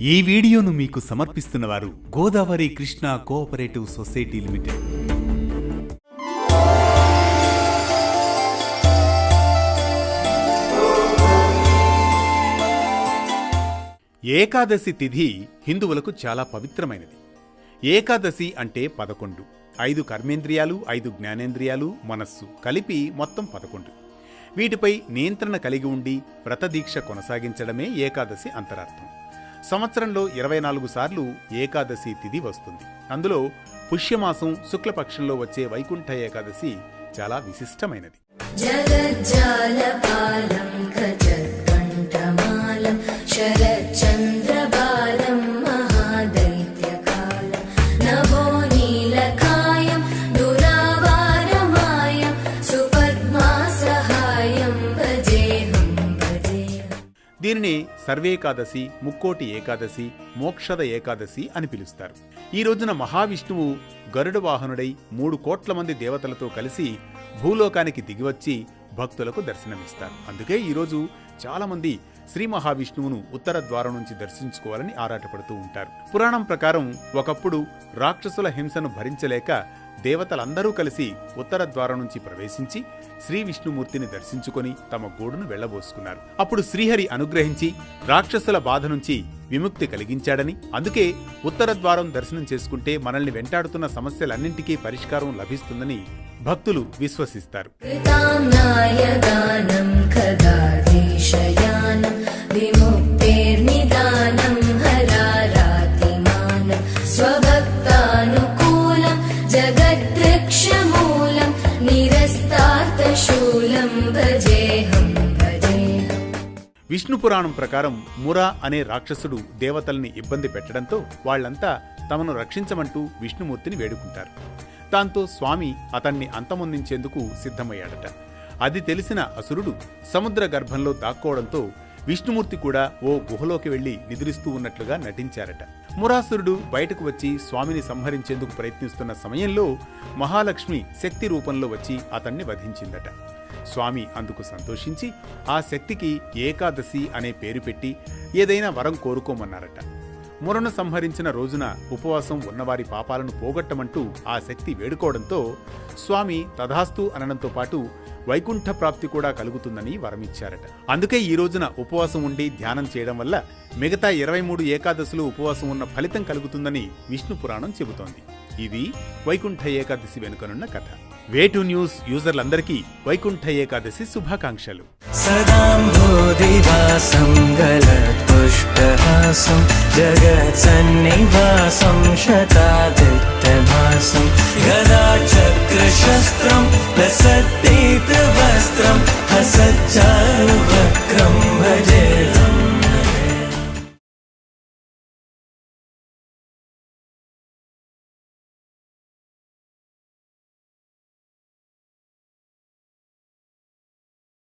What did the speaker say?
ఈ వీడియోను మీకు సమర్పిస్తున్నవారు Godavari Krishna cooperative society limited. Ekadashi తిథి హిందువులకు చాలా పవిత్రమైనది. ఏకాదశి అంటే 11. 5 కర్మేంద్రియాలు, 5 జ్ఞానేంద్రియాలు, మనస్సు కలిపి మొత్తం 11. వీటిపై నియంత్రణ కలిగి ఉండి వ్రతదీక్ష కొనసాగించడమే ఏకాదశి అంతరార్థం. సంవత్సరంలో 24 సార్లు ఏకాదశి తిథి వస్తుంది. అందులో పుష్యమాసం శుక్లపక్షంలో వచ్చే వైకుంఠ ఏకాదశి చాలా విశిష్టమైనది. దీనిని సర్వేకాదశి, ముక్కోటి ఏకాదశి, మోక్షద ఏకాదశి అని పిలుస్తారు. ఈ రోజున మహావిష్ణువు గరుడ వాహనుడై 3 కోట్ల మంది దేవతలతో కలిసి భూలోకానికి దిగివచ్చి భక్తులకు దర్శనమిస్తారు. అందుకే ఈరోజు చాలా మంది శ్రీ మహావిష్ణువును ఉత్తర ద్వారం నుంచి దర్శించుకోవాలని ఆరాటపడుతూ ఉంటారు. పురాణం ప్రకారం ఒకప్పుడు రాక్షసుల హింసను భరించలేక దేవతలందరూ కలిసి ఉత్తర ద్వారం నుంచి ప్రవేశించి శ్రీ విష్ణుమూర్తిని దర్శించుకొని తమ గూడును వెళ్లబోసుకున్నారు. అప్పుడు శ్రీహరి అనుగ్రహించి రాక్షసుల బాధ నుంచి విముక్తి కలిగించాడని, అందుకే ఉత్తర ద్వారం దర్శనం చేసుకుంటే మనల్ని వెంటాడుతున్న సమస్యలన్నింటికీ పరిష్కారం లభిస్తుందని భక్తులు విశ్వసిస్తారు. విష్ణు పురాణం ప్రకారం మురా అనే రాక్షసుడు దేవతల్ని ఇబ్బంది పెట్టడంతో వాళ్లంతా తమను రక్షించమంటూ విష్ణుమూర్తిని వేడుకుంటారు. దాంతో స్వామి అతన్ని అంతమొందించేందుకు సిద్ధమయ్యాడట. అది తెలిసిన అసురుడు సముద్ర గర్భంలో దాక్కోవడంతో విష్ణుమూర్తి కూడా ఓ గుహలోకి వెళ్లి నిద్రిస్తూ ఉన్నట్లుగా నటించారట. మురాసురుడు బయటకు వచ్చి స్వామిని సంహరించేందుకు ప్రయత్నిస్తున్న సమయంలో మహాలక్ష్మి శక్తి రూపంలో వచ్చి అతన్ని వధించిందట. స్వామి అందుకు సంతోషించి ఆ శక్తికి ఏకాదశి అనే పేరు పెట్టి ఏదైనా వరం కోరుకోమన్నారట. మురను సంహరించిన రోజున ఉపవాసం ఉన్నవారి పాపాలను పోగొట్టమంటూ ఆ శక్తి వేడుకోవడంతో స్వామి తథాస్తు అనడంతో పాటు వైకుంఠ ప్రాప్తి కూడా కలుగుతుందని వరమిచ్చారట. అందుకే ఈ రోజున ఉపవాసం ఉండి ధ్యానం చేయడం వల్ల మిగతా 23 ఏకాదశులు ఉపవాసం ఉన్న ఫలితం కలుగుతుందని విష్ణు పురాణం చెబుతోంది. ఇది వైకుంఠ ఏకాదశి వెనుకనున్న కథ. వే2 న్యూస్ యూజర్లందరికీ వైకుంఠ ఏకాదశి శుభాకాంక్షలు. సదాంబోధివాసం గలత్పుష్పహాసం జగత్సన్నివాసం శతాదిత్యమాసం గదాచక్రశస్త్రం లసద్దీప్తవస్త్రం హసచ్చారువక్త్రం